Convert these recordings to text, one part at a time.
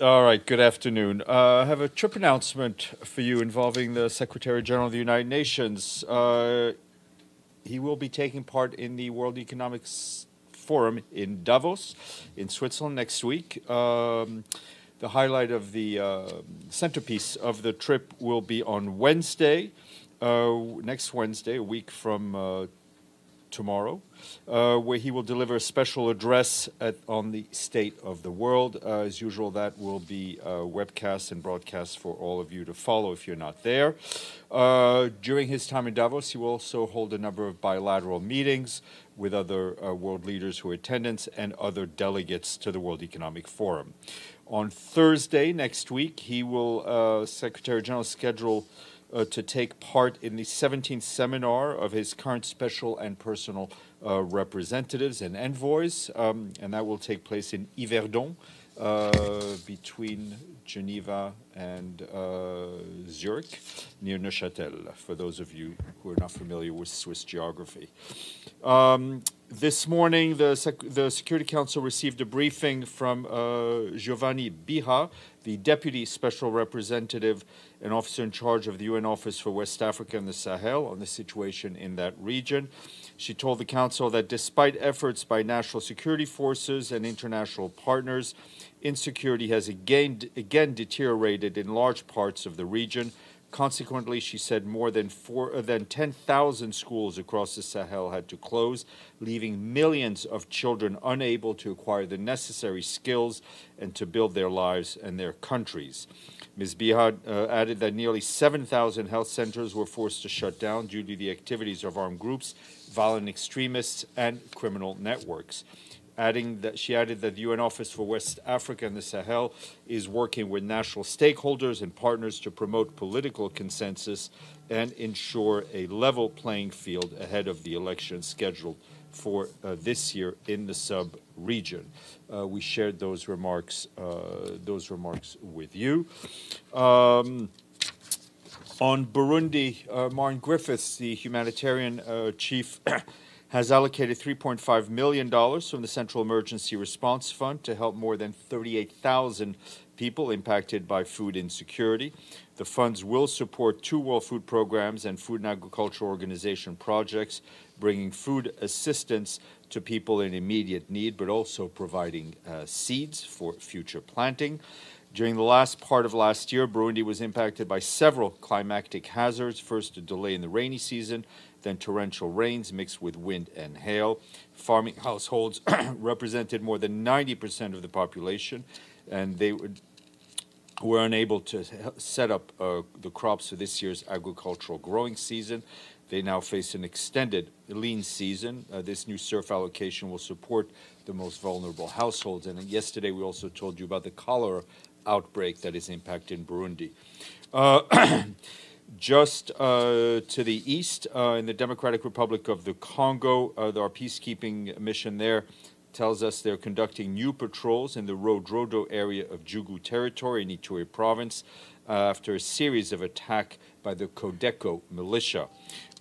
All right, good afternoon. I have a trip announcement for you involving the Secretary General of the United Nations. He will be taking part in the World Economic Forum in Davos in Switzerland next week. The highlight of the centerpiece of the trip will be on Wednesday, next Wednesday, a week from tomorrow, where he will deliver a special address on the state of the world. As usual, that will be webcast and broadcast for all of you to follow if you're not there. During his time in Davos, he will also hold a number of bilateral meetings with other world leaders who are in attendance and other delegates to the World Economic Forum. On Thursday next week, he will, Secretary General, schedule to take part in the 17th Seminar of his current special and personal representatives and envoys, and that will take place in Yverdon, between Geneva and Zurich, near Neuchâtel, for those of you who are not familiar with Swiss geography. This morning, the Security Council received a briefing from Giovanie Biha, the Deputy Special Representative and Officer in charge of the UN Office for West Africa and the Sahel, on the situation in that region. She told the Council that despite efforts by national security forces and international partners, insecurity has again deteriorated in large parts of the region. Consequently, she said more than 10,000 schools across the Sahel had to close, leaving millions of children unable to acquire the necessary skills and to build their lives and their countries. Ms. Biha added that nearly 7,000 health centers were forced to shut down due to the activities of armed groups, violent extremists, and criminal networks. She added that the UN Office for West Africa and the Sahel is working with national stakeholders and partners to promote political consensus and ensure a level playing field ahead of the election scheduled for this year in the sub-region. We shared those remarks with you. On Burundi, Martin Griffiths, the humanitarian chief, has allocated $3.5 million from the Central Emergency Response Fund to help more than 38,000 people impacted by food insecurity. The funds will support 2 World Food Programs and Food and Agriculture Organization projects, bringing food assistance to people in immediate need, but also providing seeds for future planting. During the last part of last year, Burundi was impacted by several climatic hazards, first a delay in the rainy season, then torrential rains mixed with wind and hail. Farming households represented more than 90% of the population, and they were unable to set up the crops for this year's agricultural growing season. They now face an extended lean season. This new surf allocation will support the most vulnerable households. And yesterday we also told you about the cholera outbreak that is impacting Burundi. Just to the east, in the Democratic Republic of the Congo, our peacekeeping mission there tells us they're conducting new patrols in the Rodrodo area of Jugu territory in Ituri province after a series of attacks by the Codeco militia.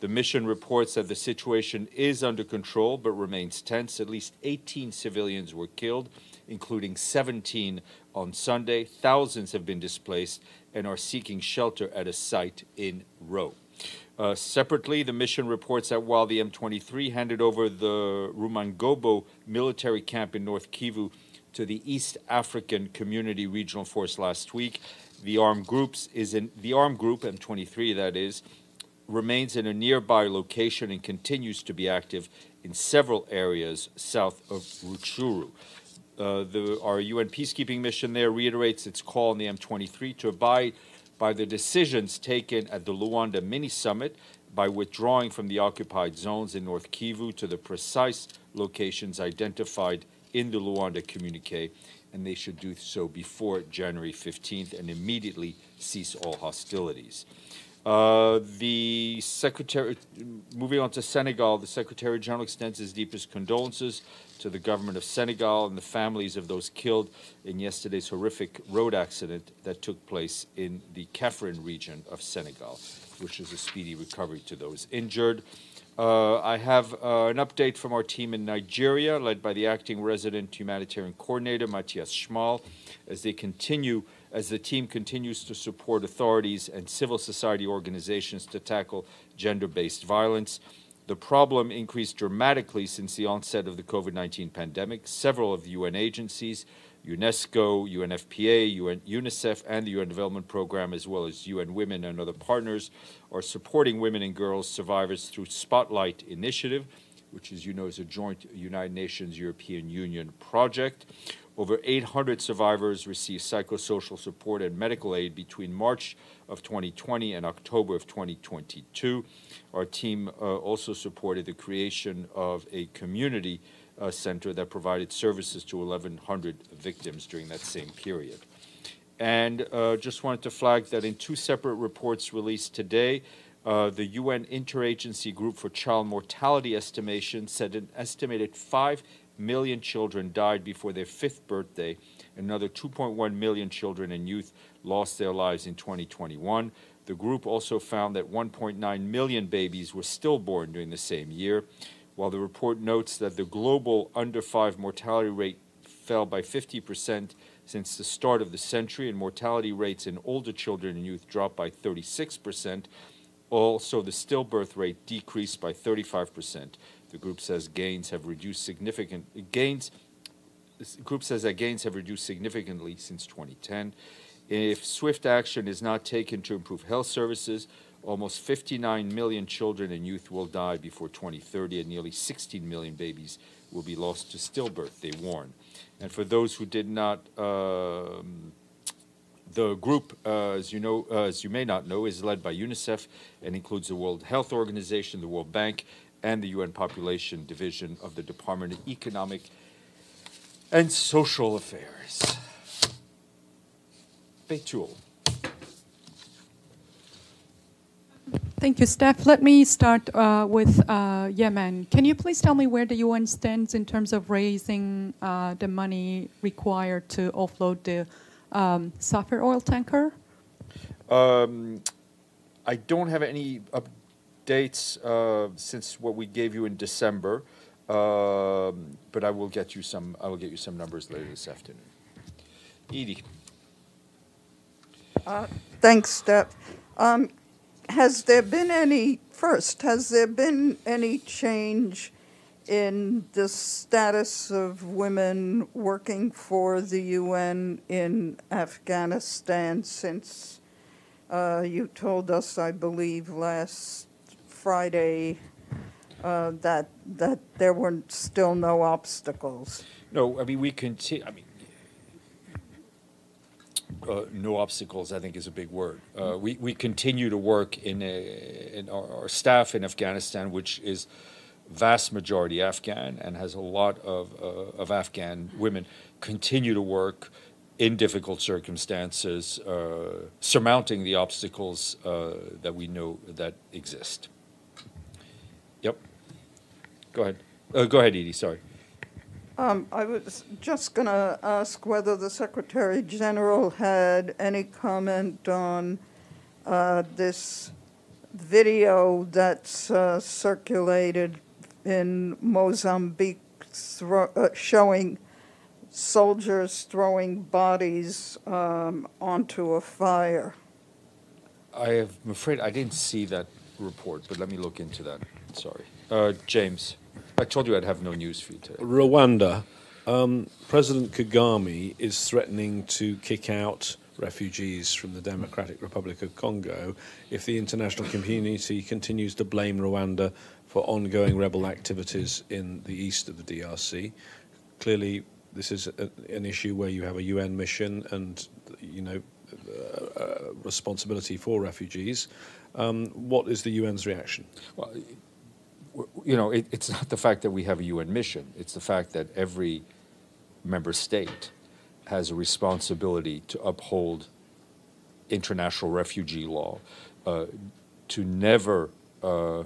The mission reports that the situation is under control but remains tense. At least 18 civilians were killed, including 17 on Sunday. Thousands have been displaced and are seeking shelter at a site in Ro. Separately, the mission reports that while the M23 handed over the Rumangobo military camp in North Kivu to the East African Community Regional Force last week, the armed group M23, that is, remains in a nearby location and continues to be active in several areas south of Rutshuru. Our UN peacekeeping mission there reiterates its call on the M23 to abide by the decisions taken at the Luanda mini-summit by withdrawing from the occupied zones in North Kivu to the precise locations identified in the Luanda communique, and they should do so before January 15th and immediately cease all hostilities. The Secretary, moving on to Senegal, the Secretary General extends his deepest condolences to the government of Senegal and the families of those killed in yesterday's horrific road accident that took place in the Kafrine region of Senegal. Wishes a speedy recovery to those injured. I have an update from our team in Nigeria, led by the acting resident humanitarian coordinator, Matthias Schmal, as the team continues to support authorities and civil society organizations to tackle gender-based violence. The problem increased dramatically since the onset of the COVID-19 pandemic. Several of the UN agencies, UNESCO, UNFPA, UNICEF, and the UN Development Program, as well as UN Women and other partners, are supporting women and girls survivors through Spotlight Initiative, which, as you know, is a joint United Nations European Union project. Over 800 survivors received psychosocial support and medical aid between March of 2020 and October of 2022. Our team also supported the creation of a community center that provided services to 1,100 victims during that same period. And just wanted to flag that in two separate reports released today, the UN Interagency Group for Child Mortality Estimation said an estimated 5 million children died before their 5th birthday, and another 2.1 million children and youth lost their lives in 2021. The group also found that 1.9 million babies were stillborn during the same year. While the report notes that the global under-5 mortality rate fell by 50% since the start of the century, and mortality rates in older children and youth dropped by 36%, also the stillbirth rate decreased by 35%. The group says gains have reduced significantly since 2010. If swift action is not taken to improve health services, almost 59 million children and youth will die before 2030, and nearly 16 million babies will be lost to stillbirth, they warn. And for those who did not, the group, as you may not know, is led by UNICEF and includes the World Health Organization, the World Bank, and the UN Population Division of the Department of Economic and Social Affairs. Betul. Thank you, Steph. Let me start with Yemen. Can you please tell me where the UN stands in terms of raising the money required to offload the Safir oil tanker? I don't have any updates since what we gave you in December, but I will get you some. I will get you some numbers later this afternoon. Edie. Thanks, Steph. Has there been any change in the status of women working for the UN in Afghanistan since you told us, I believe, last Friday that there were still no obstacles? No, I mean, we continue. I mean, no obstacles, I think, is a big word. We continue to work in our staff in Afghanistan, which is vast majority Afghan and has a lot of Afghan women, continue to work in difficult circumstances, surmounting the obstacles that we know that exist. Yep. Go ahead. Go ahead, Edie, sorry. I was just going to ask whether the Secretary General had any comment on this video that's circulated in Mozambique showing soldiers throwing bodies onto a fire. I'm afraid I didn't see that report, but let me look into that. Sorry. James. I told you I'd have no news for you today. Rwanda. President Kagame is threatening to kick out refugees from the Democratic Republic of Congo if the international community continues to blame Rwanda for ongoing rebel activities in the east of the DRC. Clearly, this is an issue where you have a UN mission and, responsibility for refugees. What is the UN's reaction? Well, it's not the fact that we have a UN mission. It's the fact that every member state has a responsibility to uphold international refugee law, to never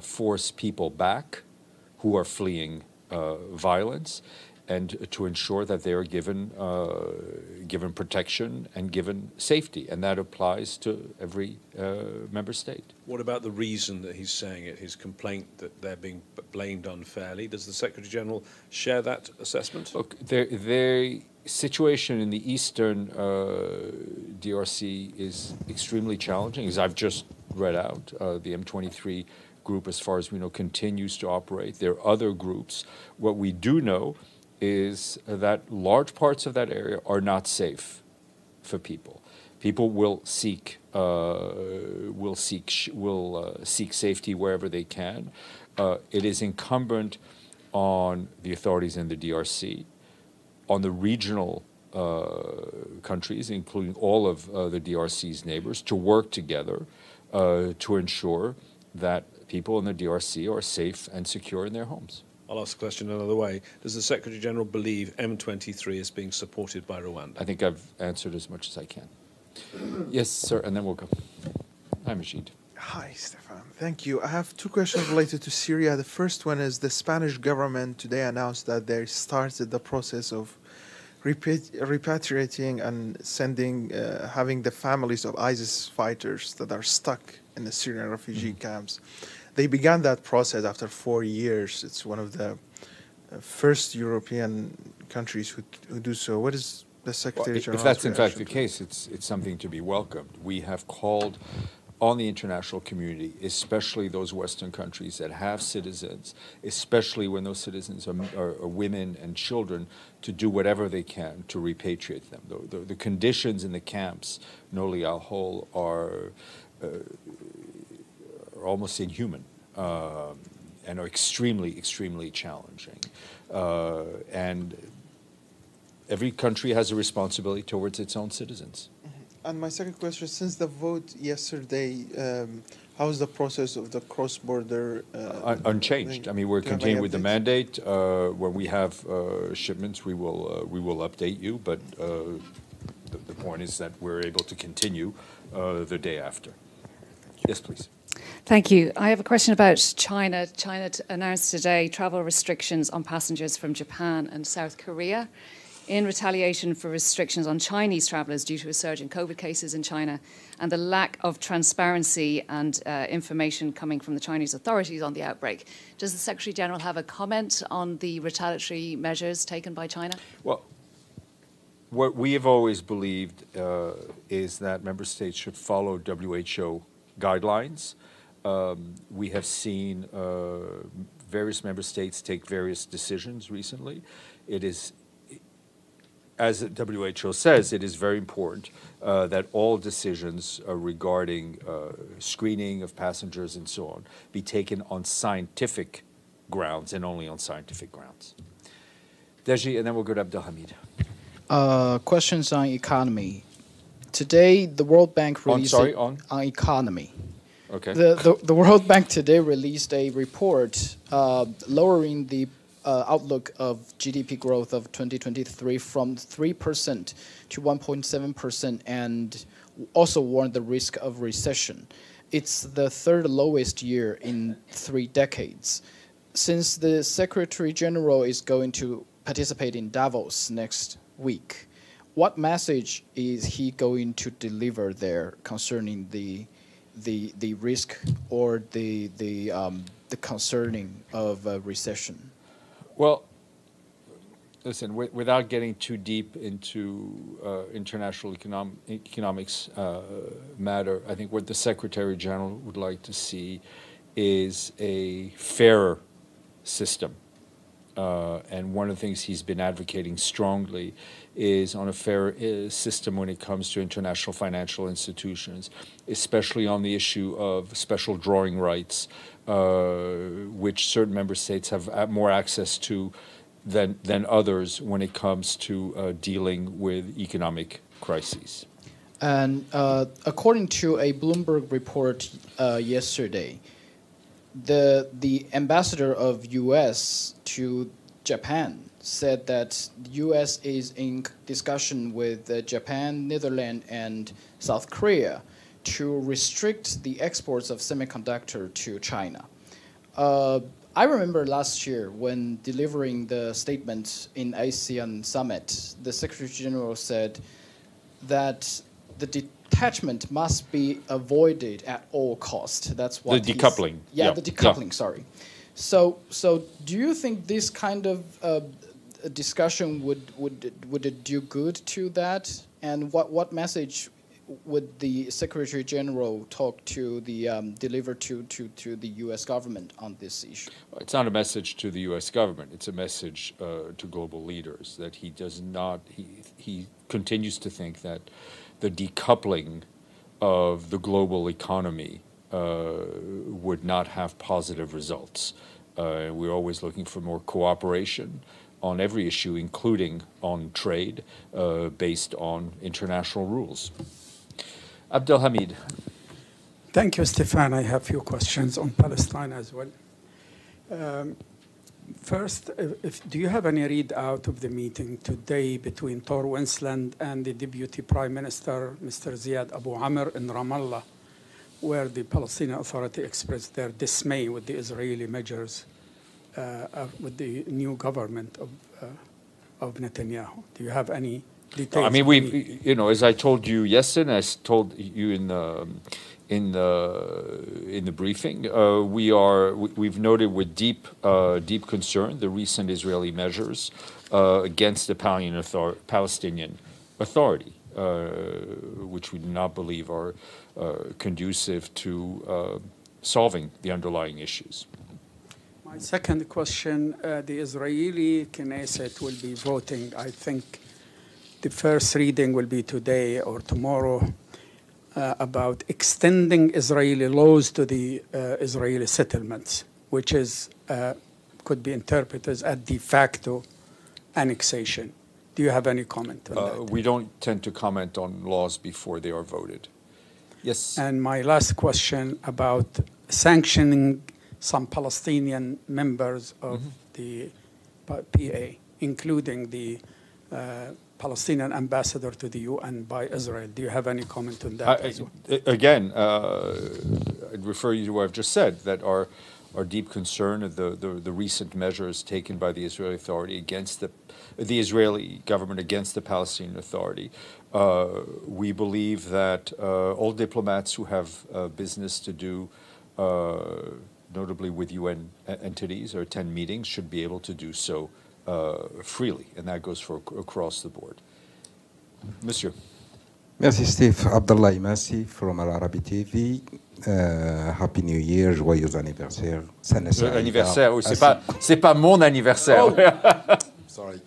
force people back who are fleeing violence, and to ensure that they are given protection and given safety, and that applies to every member state. What about the reason that he's saying it, his complaint that they're being blamed unfairly? Does the Secretary-General share that assessment? Look, the situation in the eastern DRC is extremely challenging, as I've just read out. The M23 group, as far as we know, continues to operate. There are other groups. What we do know is that large parts of that area are not safe for people. People will seek safety wherever they can. It is incumbent on the authorities in the DRC, on the regional countries, including all of the DRC's neighbors, to work together to ensure that people in the DRC are safe and secure in their homes. I'll ask the question another way. Does the Secretary-General believe M23 is being supported by Rwanda? I think I've answered as much as I can. Yes, sir, and then we'll go. Hi, Majid. Hi, Stefan. Thank you. I have two questions related to Syria. The first one is the Spanish government today announced that they started the process of repatriating and sending, having the families of ISIS fighters that are stuck in the Syrian refugee camps. They began that process after 4 years. It's one of the first European countries who do so. What is the Secretary General's If that's in fact the reaction to case, it's something to be welcomed. We have called on the international community, especially those Western countries that have citizens, especially when those citizens are women and children, to do whatever they can to repatriate them. The conditions in the camps, Noli al-Hol, are almost inhuman and are extremely, extremely challenging. And every country has a responsibility towards its own citizens. And my second question, since the vote yesterday, how is the process of the cross-border? Unchanged. I mean, we're do you have continuing any with the updates? mandate. When we have shipments, we will update you. But the point is that we're able to continue the day after. Yes, please. Thank you. I have a question about China. China announced today travel restrictions on passengers from Japan and South Korea in retaliation for restrictions on Chinese travellers due to a surge in COVID cases in China and the lack of transparency and information coming from the Chinese authorities on the outbreak. Does the Secretary-General have a comment on the retaliatory measures taken by China? Well, what we have always believed is that member states should follow WHO guidelines. We have seen various member states take various decisions recently. It is, as the WHO says, it is very important that all decisions regarding screening of passengers and so on be taken on scientific grounds and only on scientific grounds. Deji, and then we'll go to Abdelhamid. Questions on economy. Today, the World Bank released on economy. Okay. The World Bank today released a report lowering the outlook of GDP growth of 2023 from 3% to 1.7% and also warned the risk of recession. It's the third lowest year in 3 decades. Since the Secretary General is going to participate in Davos next week, what message is he going to deliver there concerning the risk or the concerning of a recession? Well, listen, without getting too deep into international economics matter, I think what the Secretary General would like to see is a fairer system. And one of the things he's been advocating strongly is on a fair system when it comes to international financial institutions, especially on the issue of special drawing rights, which certain member states have more access to than others when it comes to dealing with economic crises. And according to a Bloomberg report yesterday, the ambassador of U.S. to Japan said that the U.S. is in discussion with Japan, Netherlands, and South Korea to restrict the exports of semiconductor to China. I remember last year when delivering the statement in ASEAN summit, the Secretary General said that the detachment must be avoided at all cost. That's what the decoupling. Yeah, the decoupling. Sorry. So do you think this kind of discussion would it do good to that? And what message would the Secretary General talk to the deliver to the U.S. government on this issue? It's not a message to the U.S. government. It's a message to global leaders that he does not. He continues to think that the decoupling of the global economy would not have positive results. We're always looking for more cooperation on every issue, including on trade, based on international rules. Abdelhamid. Thank you, Stefan. I have a few questions on Palestine as well. First, do you have any readout of the meeting today between Tor Winsland and the Deputy Prime Minister, Mr. Ziad Abu Amr, in Ramallah, where the Palestinian Authority expressed their dismay with the Israeli measures with the new government of Netanyahu? Do you have any details? I mean, as I told you yesterday, and I told you in the briefing, we've noted with deep concern the recent Israeli measures against the Palestinian Authority, which we do not believe are conducive to solving the underlying issues. My second question, the Israeli Knesset will be voting, I think the first reading will be today or tomorrow, about extending Israeli laws to the Israeli settlements, which is could be interpreted as de facto annexation. Do you have any comment on that? We don't tend to comment on laws before they are voted. Yes. And my last question about sanctioning some Palestinian members of the PA, including the Palestinian ambassador to the UN by Israel. Do you have any comment on that as well? Again, I'd refer you to what I've just said, that our deep concern of the recent measures taken by the Israeli Authority against the Israeli government against the Palestinian Authority. We believe that all diplomats who have business to do, notably with UN entities or attend meetings, should be able to do so freely, and that goes for across the board. Monsieur. Merci Steve. Abdallah Imasi from Al Arabi TV. Happy New Year, joyeux anniversaire. Anniversaire, oui, c'est pas mon anniversaire. Oh. Sorry.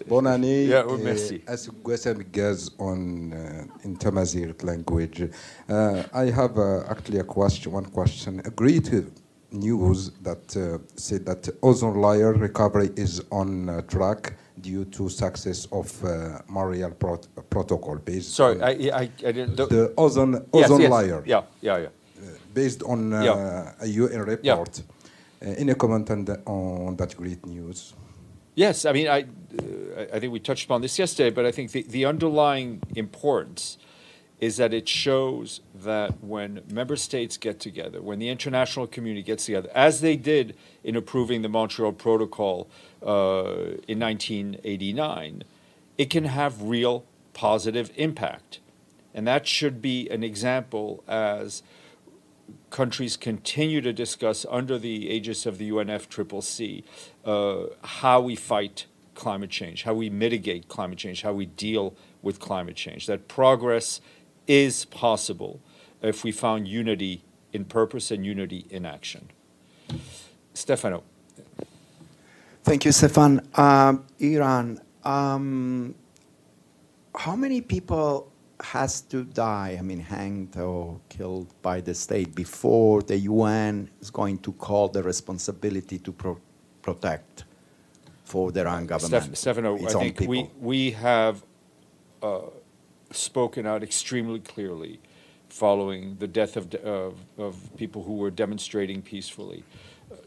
Bonne année. Yeah, well, merci. As guys on in Tamazight language. I have actually one question. Great news that said that ozone layer recovery is on track due to success of Montreal Protocol based. Sorry, I didn't. The ozone yes. layer. Yeah. Based on a UN report. Any comment on that great news? Yes, I mean, I think we touched upon this yesterday, but I think the underlying importance is that it shows that when member states get together, when the international community gets together, as they did in approving the Montreal Protocol in 1989, it can have real positive impact. And that should be an example as countries continue to discuss under the aegis of the UNFCCC how we fight climate change, how we mitigate climate change, how we deal with climate change. That progress is possible if we found unity in purpose and unity in action. Stefano. Thank you, Stefan. Iran, how many people has to die, hanged or killed by the state before the UN is going to call the responsibility to protect for their own government? Stefano, I think we have spoken out extremely clearly following the death of people who were demonstrating peacefully.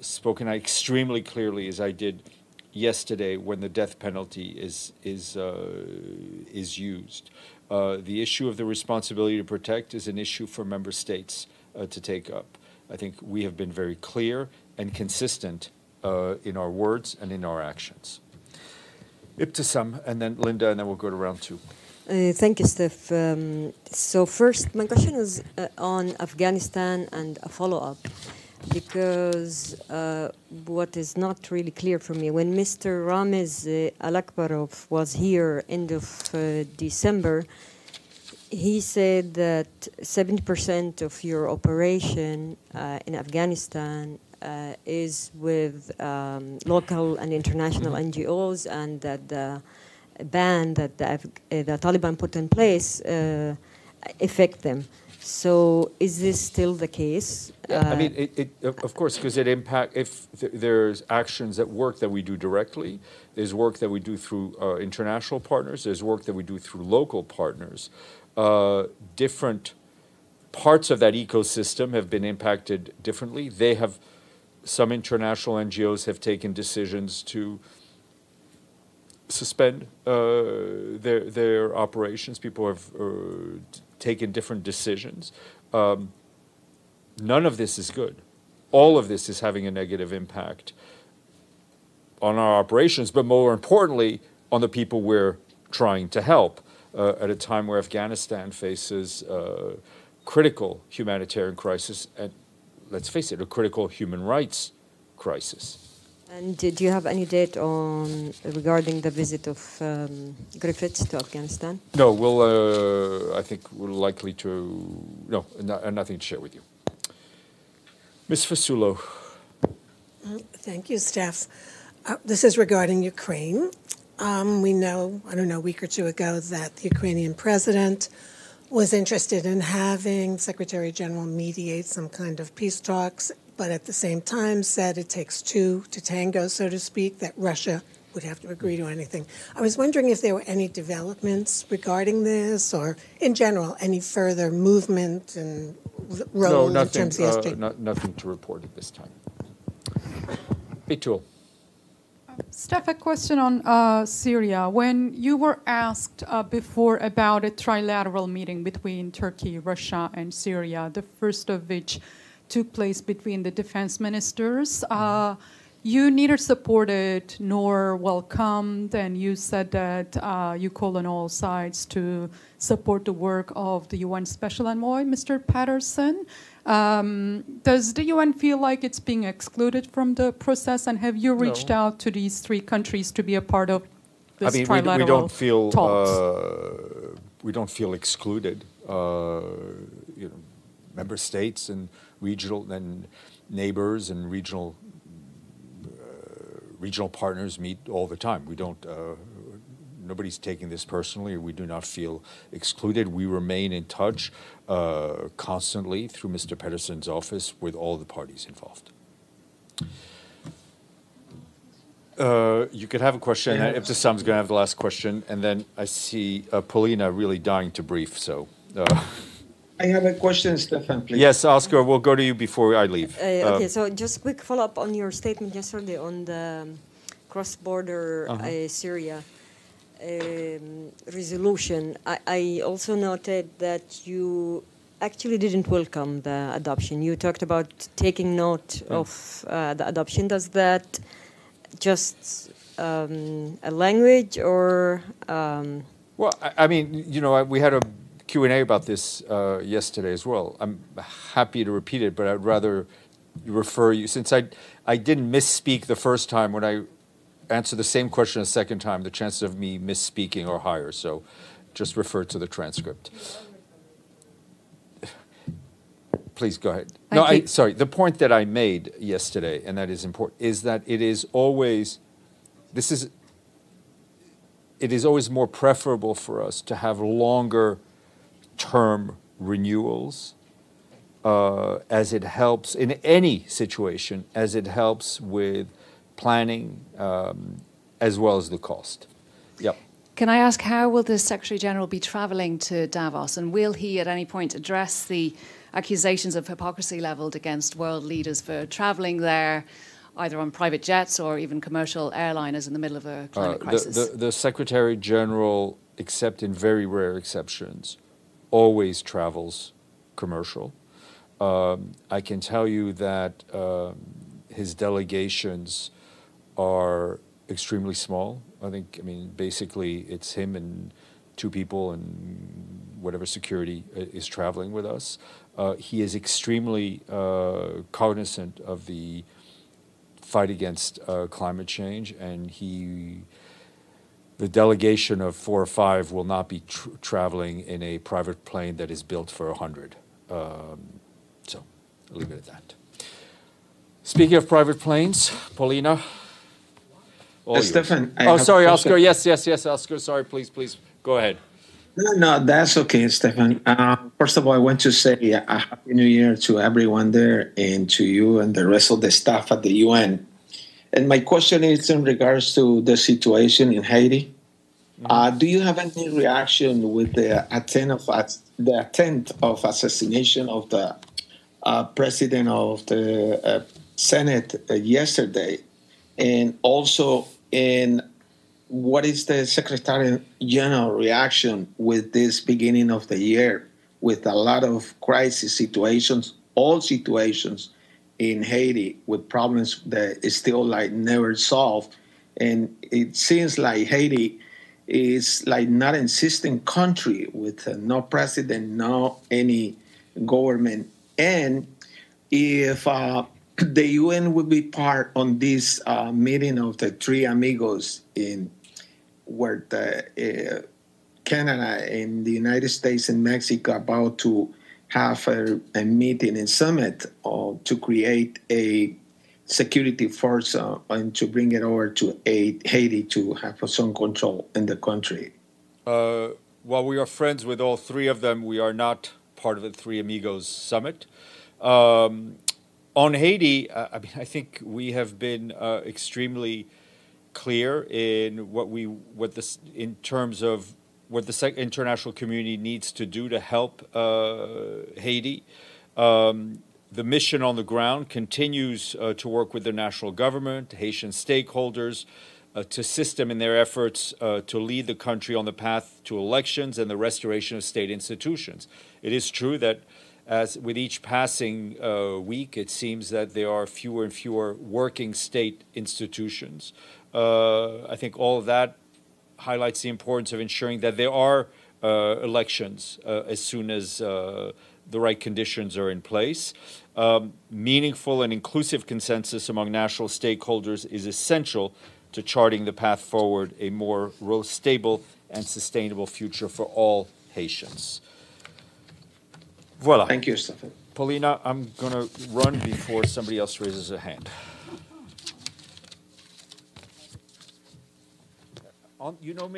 Spoken out extremely clearly, as I did yesterday, when the death penalty is used. The issue of the responsibility to protect is an issue for member states to take up. I think we have been very clear and consistent in our words and in our actions. Ibtisam, and then Linda, and then we'll go to round two. Thank you, Steph. So first, my question is on Afghanistan and a follow-up, because what is not really clear for me, when Mr. Ramiz Al-Akbarov was here end of December, he said that 70% of your operation in Afghanistan is with local and international NGOs, and that the ban that the Taliban put in place affect them. So is this still the case? Yeah, I mean, of course, because it impacts, if there's actions at work that we do directly, there's work that we do through international partners, there's work that we do through local partners. Different parts of that ecosystem have been impacted differently. Some international NGOs have taken decisions to suspend their operations. People have taken different decisions. None of this is good. All of this is having a negative impact on our operations, but more importantly, on the people we're trying to help at a time where Afghanistan faces critical humanitarian crisis and, let's face it, a critical human rights crisis. And do you have any date on regarding the visit of Griffiths to Afghanistan? No, I think we're likely to, no, nothing to share with you. Ms. Fasulo. Thank you, Steph. This is regarding Ukraine. We know, I don't know, a week or two ago that the Ukrainian president was interested in having Secretary General mediate some kind of peace talks, but at the same time said it takes two to tango, so to speak, that Russia would have to agree to anything. I was wondering if there were any developments regarding this, or in general, any further movement and role in terms of the SG? Nothing to report at this time. Bitul. Steph, a question on Syria. When you were asked before about a trilateral meeting between Turkey, Russia, and Syria, the first of which took place between the defense ministers, you neither supported nor welcomed, and you said that you call on all sides to support the work of the UN Special Envoy, Mr. Patterson. Does the UN feel like it's being excluded from the process, and have you reached out to these three countries to be a part of this trilateral we don't feel talks? We don't feel excluded. Member states and regional and neighbors and regional partners meet all the time. We don't. Nobody's taking this personally. We do not feel excluded. We remain in touch constantly through Mr. Pedersen's office with all the parties involved. You could have a question. Yeah. If Sam's going to have the last question, and then I see Paulina really dying to brief. So. I have a question, Stefan, please. Yes, Oscar, we'll go to you before I leave. Okay, so just quick follow-up on your statement yesterday on the cross-border Syria resolution. I also noted that you actually didn't welcome the adoption. You talked about taking note of the adoption. Does that just a language or? Well, I mean, we had a Q&A about this yesterday as well. I'm happy to repeat it, but I'd rather refer you, since I didn't misspeak the first time. When I answer the same question a second time, the chances of me misspeaking are higher. So just refer to the transcript. Please go ahead. Sorry. The point that I made yesterday, and that is important, is that it is always more preferable for us to have longer term renewals as it helps in any situation, as it helps with planning as well as the cost. Yep. Can I ask, how will the Secretary General be travelling to Davos, and will he at any point address the accusations of hypocrisy levelled against world leaders for travelling there, either on private jets or even commercial airliners in the middle of a climate crisis? The Secretary General, except in very rare exceptions, always travels commercial. I can tell you that his delegations are extremely small. I mean, basically it's him and 2 people and whatever security is traveling with us. He is extremely cognizant of the fight against climate change, and the delegation of 4 or 5 will not be traveling in a private plane that is built for 100. So I'll leave it at that. Speaking of private planes, Paulina. Stefan. Oh, sorry, Oscar. Yes, Oscar. Sorry, please, go ahead. No, that's okay, Stefan. First of all, I want to say a Happy New Year to everyone there and to you and the rest of the staff at the UN. And my question is in regards to the situation in Haiti. Do you have any reaction with the attempt of assassination of the president of the Senate yesterday? And also, what is the Secretary General reaction with this beginning of the year, with a lot of crisis situations, all situations in Haiti, with problems that is still like never solved? And it seems like Haiti is like not an existing country with no president, no any government. And if the UN would be part on this meeting of the 3 amigos where the Canada and the United States and Mexico are about to have a meeting and summit to create a security force and to bring it over to Haiti to have some control in the country. While we are friends with all 3 of them, we are not part of the 3 Amigos summit. On Haiti, I mean, I think we have been extremely clear in in terms of what the international community needs to do to help Haiti. The mission on the ground continues to work with the national government, Haitian stakeholders, to assist them in their efforts to lead the country on the path to elections and the restoration of state institutions. It is true that as with each passing week, it seems that there are fewer and fewer working state institutions. I think all of that highlights the importance of ensuring that there are elections as soon as the right conditions are in place. Meaningful and inclusive consensus among national stakeholders is essential to charting the path forward, a more stable and sustainable future for all Haitians. Voila. Thank you, Stefan. Paulina, I'm going to run before somebody else raises a hand. You know me.